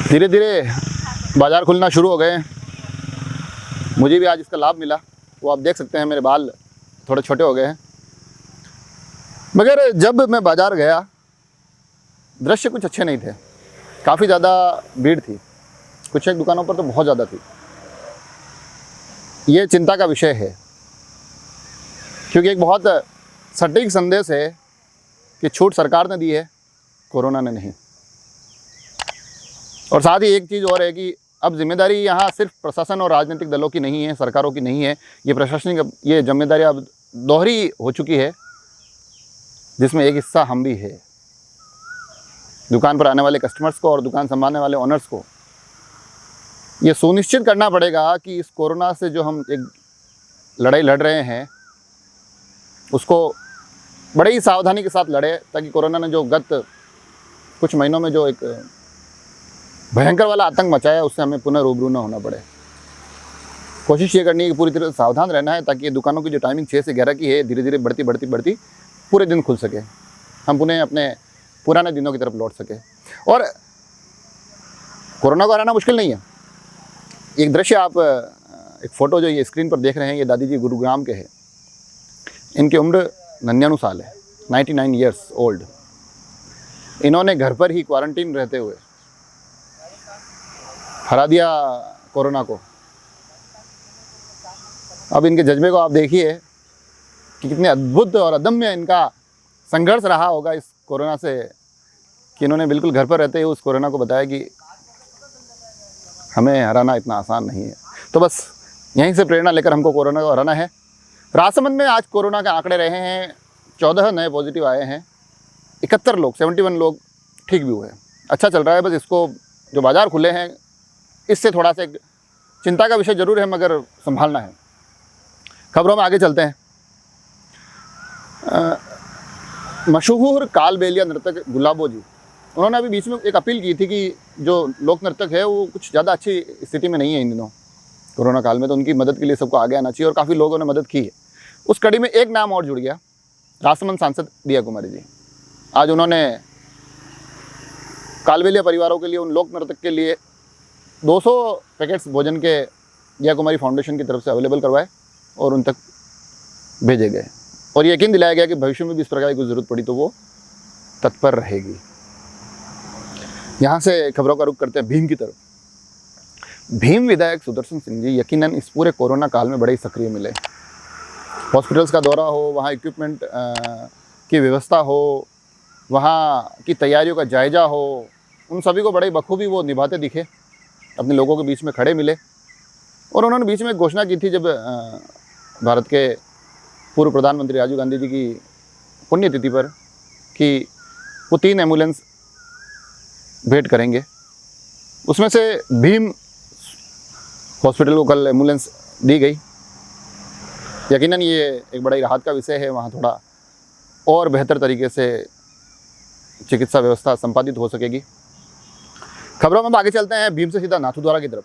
धीरे धीरे बाज़ार खुलना शुरू हो गए हैं। मुझे भी आज इसका लाभ मिला। वो आप देख सकते हैं मेरे बाल थोड़े छोटे हो गए हैं। मगर जब मैं बाज़ार गया दृश्य कुछ अच्छे नहीं थे। काफ़ी ज़्यादा भीड़ थी, कुछ एक दुकानों पर तो बहुत ज़्यादा थी। ये चिंता का विषय है, क्योंकि एक बहुत सटीक संदेश है कि छूट सरकार ने दी है, कोरोना ने नहीं। और साथ ही एक चीज़ और है कि अब जिम्मेदारी यहाँ सिर्फ प्रशासन और राजनीतिक दलों की नहीं है, सरकारों की नहीं है। ये प्रशासनिक ये जिम्मेदारी अब दोहरी हो चुकी है, जिसमें एक हिस्सा हम भी है। दुकान पर आने वाले कस्टमर्स को और दुकान संभालने वाले ओनर्स को ये सुनिश्चित करना पड़ेगा कि इस कोरोना से जो हम एक लड़ाई लड़ रहे हैं उसको बड़े ही सावधानी के साथ लड़े, ताकि कोरोना ने जो गत कुछ महीनों में जो एक भयंकर वाला आतंक मचाया उससे हमें पुनः रूबरू न होना पड़े। कोशिश ये करनी है कि पूरी तरह से सावधान रहना है, ताकि दुकानों की जो टाइमिंग 6 से 11 की है धीरे धीरे बढ़ती पूरे दिन खुल सके, हम पुनः अपने पुराने दिनों की तरफ लौट सके। और कोरोना को हराना मुश्किल नहीं है। एक दृश्य आप एक फ़ोटो जो ये स्क्रीन पर देख रहे हैं, ये दादी जी गुरुग्राम के हैं। इनकी उम्र 99 साल है, 99 ईयर्स ओल्ड। इन्होंने घर पर ही क्वारंटीन रहते हुए हरा दिया कोरोना को। अब इनके जज्बे को आप देखिए कि कितने अद्भुत और अदम्य इनका संघर्ष रहा होगा इस कोरोना से, कि इन्होंने बिल्कुल घर पर रहते हुए उस कोरोना को बताया कि हमें हराना इतना आसान नहीं है। तो बस यहीं से प्रेरणा लेकर हमको कोरोना को हराना है। राजसमंद में आज कोरोना के आंकड़े रहे हैं, 14 नए पॉजिटिव आए हैं, 71 लोग 71 लोग ठीक भी हुए। अच्छा चल रहा है। बस इसको जो बाज़ार खुले हैं इससे थोड़ा सा एक चिंता का विषय ज़रूर है, मगर संभालना है। खबरों में आगे चलते हैं। मशहूर कालबेलिया नर्तक गुलाबो जी, उन्होंने अभी बीच में एक अपील की थी कि जो लोक नर्तक है वो कुछ ज़्यादा अच्छी स्थिति में नहीं है इन दिनों कोरोना काल में, तो उनकी मदद के लिए सबको आगे आना चाहिए, और काफ़ी लोगों ने मदद की है। उस कड़ी में एक नाम और जुड़ गया, राजसमंद सांसद दिया कुमारी जी। आज उन्होंने कालबेलिया परिवारों के लिए, उन लोक नर्तक के लिए 200 पैकेट्स भोजन के दिया कुमारी फाउंडेशन की तरफ से अवेलेबल करवाए और उन तक भेजे गए, और यकीन दिलाया गया कि भविष्य में भी इस प्रकार की कोई ज़रूरत पड़ी तो वो तत्पर रहेगी। यहाँ से खबरों का रुख करते हैं भीम की तरफ। भीम विधायक सुदर्शन सिंह जी यकीनन इस पूरे कोरोना काल में बड़े ही सक्रिय मिले। हॉस्पिटल्स का दौरा हो, वहाँ इक्विपमेंट की व्यवस्था हो, वहाँ की तैयारियों का जायजा हो, उन सभी को बड़े बखूबी वो निभाते दिखे, अपने लोगों के बीच में खड़े मिले। और उन्होंने बीच में एक घोषणा की थी, जब भारत के पूर्व प्रधानमंत्री राजीव गांधी जी की पुण्यतिथि पर, कि वो 3 एम्बुलेंस भेंट करेंगे। उसमें से भीम हॉस्पिटल को कल एम्बुलेंस दी गई। यकीनन ये एक बड़ा ही राहत का विषय है। वहाँ थोड़ा और बेहतर तरीके से चिकित्सा व्यवस्था संपादित हो सकेगी। खबरों में आगे चलते हैं, भीम से सीधा नाथद्वारा की तरफ।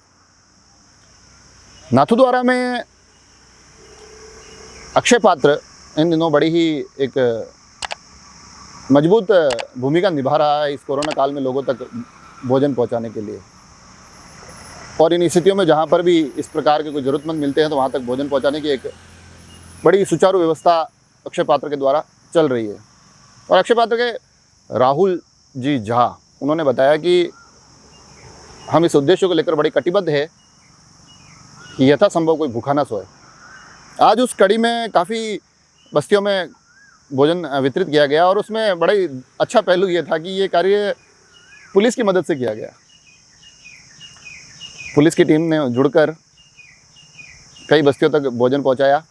नाथद्वारा में अक्षय पात्र इन दिनों बड़ी ही एक मजबूत भूमिका निभा रहा है इस कोरोना काल में लोगों तक भोजन पहुंचाने के लिए। और इन स्थितियों में जहां पर भी इस प्रकार के कोई ज़रूरतमंद मिलते हैं तो वहां तक भोजन पहुंचाने की एक बड़ी सुचारू व्यवस्था अक्षय पात्र के द्वारा चल रही है। और अक्षय पात्र के राहुल जी झा, उन्होंने बताया कि हम इस उद्देश्य को लेकर बड़ी कटिबद्ध है कि यथासंभव कोई भूखा ना सोए। आज उस कड़ी में काफ़ी बस्तियों में भोजन वितरित किया गया, और उसमें बड़ा ही अच्छा पहलू ये था कि ये कार्य पुलिस की मदद से किया गया। पुलिस की टीम ने जुड़कर कई बस्तियों तक भोजन पहुंचाया।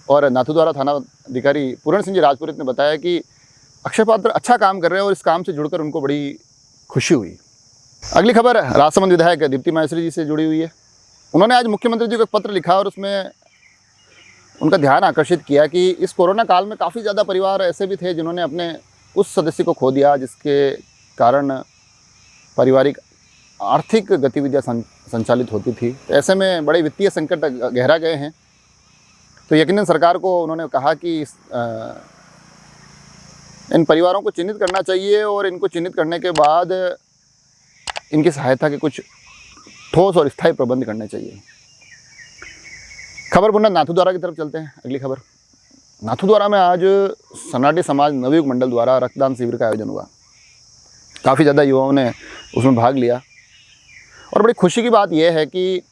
और नाथद्वारा थाना अधिकारी पूरण सिंह जी राजपुरित ने बताया कि अक्षय पात्र अच्छा काम कर रहे हैं और इस काम से जुड़कर उनको बड़ी खुशी हुई। अगली खबर राजसमंद विधायक दीप्ति माहेश्वरी जी से जुड़ी हुई है। उन्होंने आज मुख्यमंत्री जी को एक पत्र लिखा और उसमें उनका ध्यान आकर्षित किया कि इस कोरोना काल में काफ़ी ज़्यादा परिवार ऐसे भी थे जिन्होंने अपने उस सदस्य को खो दिया, जिसके कारण पारिवारिक आर्थिक गतिविधियां संचालित होती थी। तो ऐसे में बड़े वित्तीय संकट गहरा गए हैं। तो यकीनन सरकार को उन्होंने कहा कि इन परिवारों को चिन्हित करना चाहिए, और इनको चिन्हित करने के बाद इनकी सहायता के कुछ ठोस और स्थायी प्रबंध करने चाहिए। खबर पुनः नाथद्वारा की तरफ चलते हैं। अगली खबर, नाथद्वारा में आज सन्नाटी समाज नवयुग मंडल द्वारा रक्तदान शिविर का आयोजन हुआ। काफ़ी ज़्यादा युवाओं ने उसमें भाग लिया और बड़ी खुशी की बात यह है कि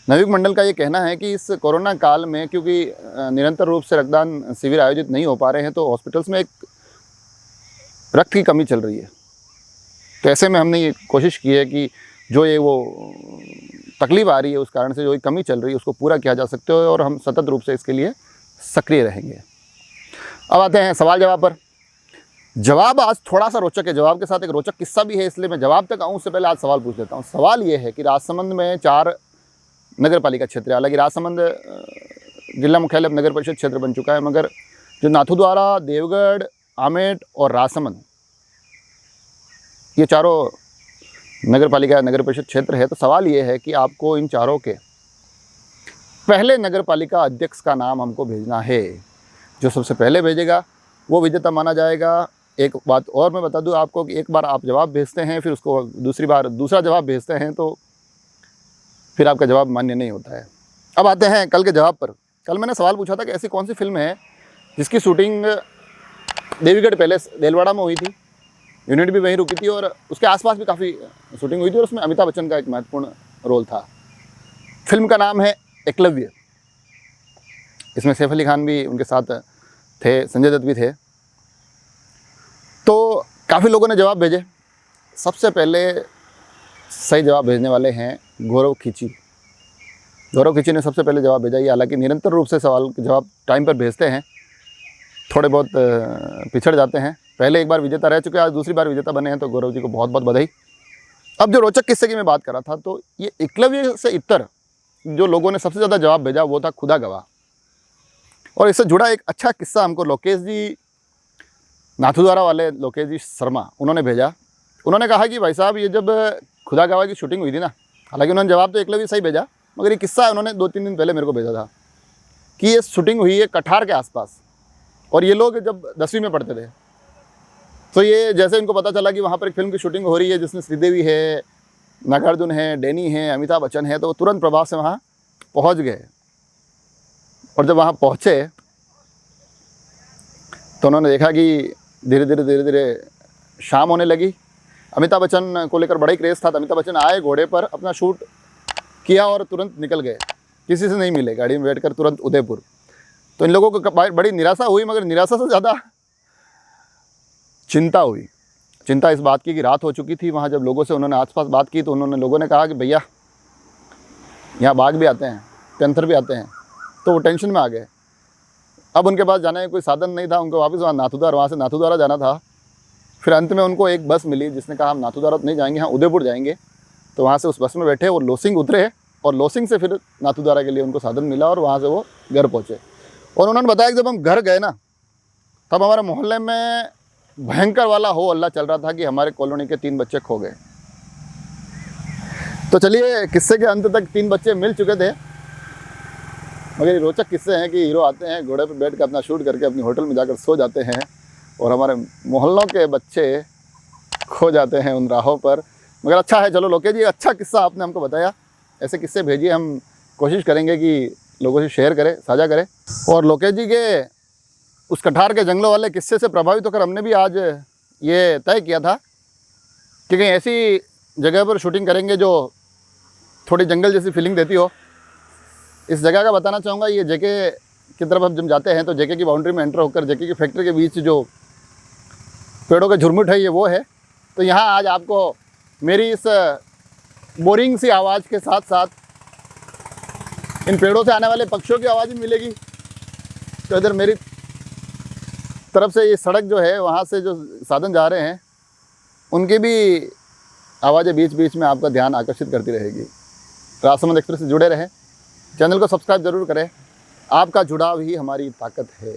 नवयुग मंडल का ये कहना है कि इस कोरोना काल में, क्योंकि निरंतर रूप से रक्तदान शिविर आयोजित नहीं हो पा रहे हैं, तो हॉस्पिटल्स में एक रक्त की कमी चल रही है। तो ऐसे में हमने ये कोशिश की है कि जो ये वो तकलीफ आ रही है, उस कारण से जो ये कमी चल रही है, उसको पूरा किया जा सकते हो और हम सतत रूप से इसके लिए सक्रिय रहेंगे। अब आते हैं सवाल जवाब पर। जवाब आज थोड़ा सा रोचक है, जवाब के साथ एक रोचक किस्सा भी है, इसलिए मैं जवाब तक आऊँ उससे पहले आज सवाल पूछ लेता हूँ। सवाल ये है कि राजसमंद में 4 नगर पालिका क्षेत्र है। हालांकि राजसमंद जिला मुख्यालय अब नगर परिषद क्षेत्र बन चुका है, मगर जो नाथद्वारा, देवगढ़, आमेट और राजसमंद, ये चारों नगर पालिका नगर परिषद क्षेत्र है। तो सवाल ये है कि आपको इन चारों के पहले नगर पालिका अध्यक्ष का नाम हमको भेजना है। जो सबसे पहले भेजेगा वो विजेता माना जाएगा। एक बात और मैं बता दूं आपको कि एक बार आप जवाब भेजते हैं, फिर उसको दूसरी बार दूसरा जवाब भेजते हैं, तो फिर आपका जवाब मान्य नहीं होता है। अब आते हैं कल के जवाब पर। कल मैंने सवाल पूछा था कि ऐसी कौन सी फिल्म है जिसकी शूटिंग देवीगढ़ पैलेस देलवाड़ा में हुई थी, यूनिट भी वहीं रुकी थी और उसके आसपास भी काफ़ी शूटिंग हुई थी और उसमें अमिताभ बच्चन का एक महत्वपूर्ण रोल था। फिल्म का नाम है एकलव्य। इसमें सैफ अली खान भी उनके साथ थे, संजय दत्त भी थे। तो काफ़ी लोगों ने जवाब भेजे। सबसे पहले सही जवाब भेजने वाले हैं गौरव खींची। गौरव खींची ने सबसे पहले जवाब भेजा। ये हालांकि निरंतर रूप से सवाल के जवाब टाइम पर भेजते हैं, थोड़े बहुत पिछड़ जाते हैं। पहले एक बार विजेता रह चुके हैं, आज दूसरी बार विजेता बने हैं, तो गौरव जी को बहुत बहुत बधाई। अब जो रोचक किस्से की मैं बात कर रहा था, तो ये एकलव्य से इतर जो लोगों ने सबसे ज़्यादा जवाब भेजा वो था खुदा गवाह। और इससे जुड़ा एक अच्छा किस्सा हमको लोकेश जी, नाथद्वारा वाले लोकेश जी शर्मा, उन्होंने भेजा। उन्होंने कहा कि भाई साहब, ये जब खुदा गवाह की शूटिंग हुई थी ना, हालांकि उन्होंने जवाब तो एकलव्य सही भेजा, मगर ये किस्सा उन्होंने 2-3 दिन पहले मेरे को भेजा था कि ये शूटिंग हुई है कठार के आसपास और ये लोग जब 10वीं में पढ़ते थे। तो ये जैसे इनको पता चला कि वहाँ पर एक फिल्म की शूटिंग हो रही है जिसमें श्रीदेवी है, नागार्जुन है, डैनी है, अमिताभ बच्चन है, तो वो तुरंत प्रभाव से वहाँ पहुँच गए। और जब वहाँ पहुँचे तो उन्होंने देखा कि धीरे धीरे शाम होने लगी। अमिताभ बच्चन को लेकर बड़ा ही क्रेज़ था। तो अमिताभ बच्चन आए, घोड़े पर अपना शूट किया और तुरंत निकल गए, किसी से नहीं मिले, गाड़ी में बैठकर तुरंत उदयपुर। तो इन लोगों को बड़ी निराशा हुई, मगर निराशा से ज़्यादा चिंता हुई। चिंता इस बात की कि रात हो चुकी थी। वहाँ जब लोगों से उन्होंने आसपास बात की तो लोगों ने कहा कि भैया यहाँ बाघ भी आते हैं, पैंथर भी आते हैं। तो वो टेंशन में आ गए। अब उनके पास जाने का कोई साधन नहीं था, उनको वापस वहाँ से नाथद्वारा जाना था। फिर अंत में उनको एक बस मिली जिसने कहा हम नाथद्वारा तो नहीं जाएंगे, हाँ उदयपुर जाएंगे। तो वहाँ से उस बस में बैठे और लोसिंग उतरे और लोसिंग से फिर नाथद्वारा के लिए उनको साधन मिला और वहाँ से वो घर पहुँचे। और उन्होंने बताया कि जब हम घर गए ना, तब हमारे मोहल्ले में भयंकर वाला हो हल्ला चल रहा था कि हमारे कॉलोनी के 3 बच्चे खो गए। तो चलिए, किस्से के अंत तक 3 बच्चे मिल चुके थे। मगर ये रोचक किस्से हैं कि हीरो आते हैं, घोड़े पर बैठ कर अपना शूट करके अपनी होटल में जाकर सो जाते हैं और हमारे मोहल्लों के बच्चे खो जाते हैं उन राहों पर। मगर अच्छा है, चलो लोकेश जी, अच्छा किस्सा आपने हमको बताया। ऐसे किस्से भेजिए, हम कोशिश करेंगे कि लोगों से शेयर करें, साझा करें। और लोकेश जी के उस कठार के जंगलों वाले किस्से से प्रभावित होकर हमने भी आज ये तय किया था कि कहीं ऐसी जगह पर शूटिंग करेंगे जो थोड़ी जंगल जैसी फीलिंग देती हो। इस जगह का बताना चाहूँगा, ये जेके की तरफ हम जब जाते हैं तो जेके की बाउंड्री में एंटर होकर जेके की फैक्ट्री के बीच जो पेड़ों के झुरमुट है, ये वो है। तो यहाँ आज आपको मेरी इस बोरिंग सी आवाज़ के साथ साथ इन पेड़ों से आने वाले पक्षियों की आवाज़ भी मिलेगी। तो इधर मेरी तरफ से ये सड़क जो है, वहाँ से जो साधन जा रहे हैं, उनकी भी आवाज़ें बीच बीच में आपका ध्यान आकर्षित करती रहेगी। राजसमंद एक्सप्रेस से जुड़े रहें, चैनल को सब्सक्राइब ज़रूर करें। आपका जुड़ाव ही हमारी ताकत है।